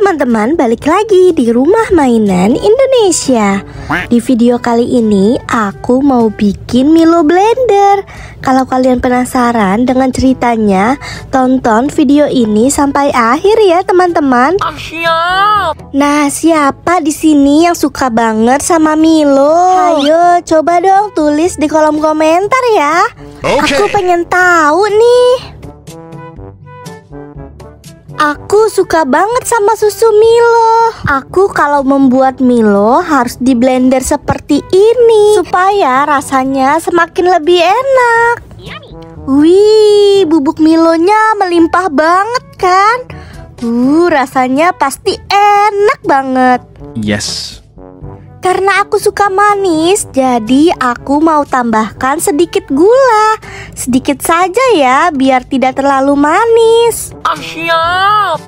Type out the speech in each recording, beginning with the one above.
teman-teman, balik lagi di Rumah Mainan Indonesia. Di video kali ini aku mau bikin Milo blender. Kalau kalian penasaran dengan ceritanya, tonton video ini sampai akhir ya teman-teman. Nah, siapa di sini yang suka banget sama Milo? Ayo coba dong tulis di kolom komentar ya. Aku pengen tahu nih. Aku suka banget sama susu Milo. Aku kalau membuat Milo harus di blender seperti ini supaya rasanya semakin lebih enak. Wih, bubuk Milonya melimpah banget kan? Rasanya pasti enak banget. Yes. Karena aku suka manis, jadi aku mau tambahkan sedikit gula. Sedikit saja ya, biar tidak terlalu manis. Siap.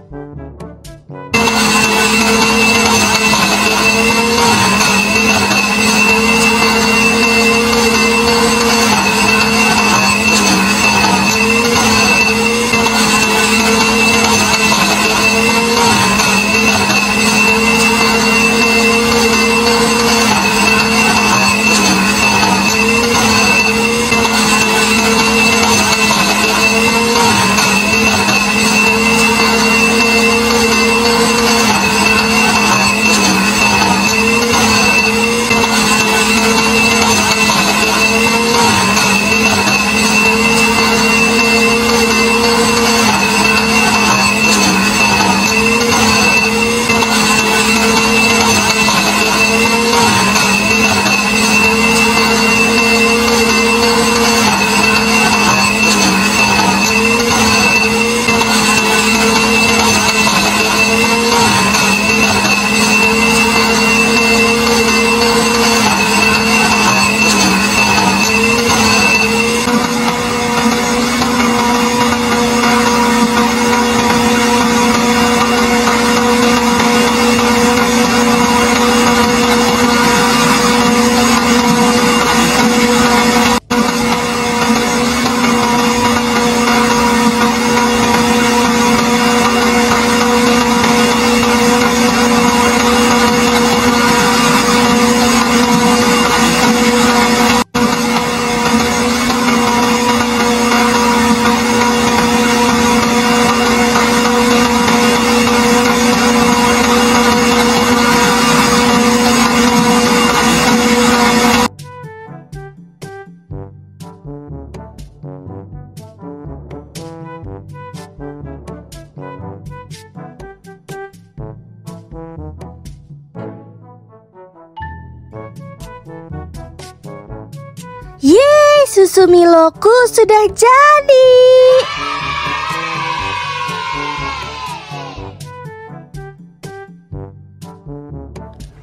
Yeay, susu Miloku sudah jadi.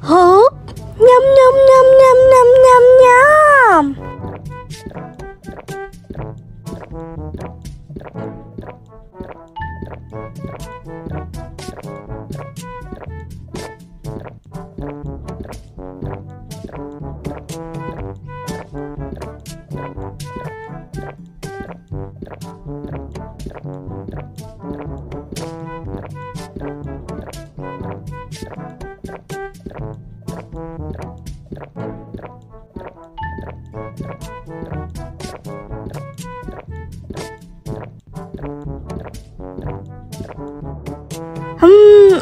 Hop, nyam nyam nyam nyam nyam nyam nyam.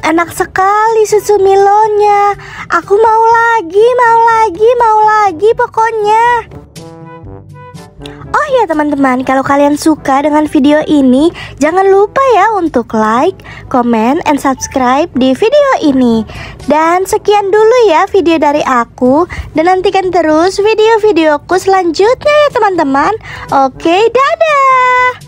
Enak sekali susu Milonya. Aku mau lagi pokoknya. Oh ya teman-teman, kalau kalian suka dengan video ini, jangan lupa ya untuk like, comment, and subscribe di video ini. Dan sekian dulu ya video dari aku. Dan nantikan terus video-videoku selanjutnya ya teman-teman. Oke, dadah.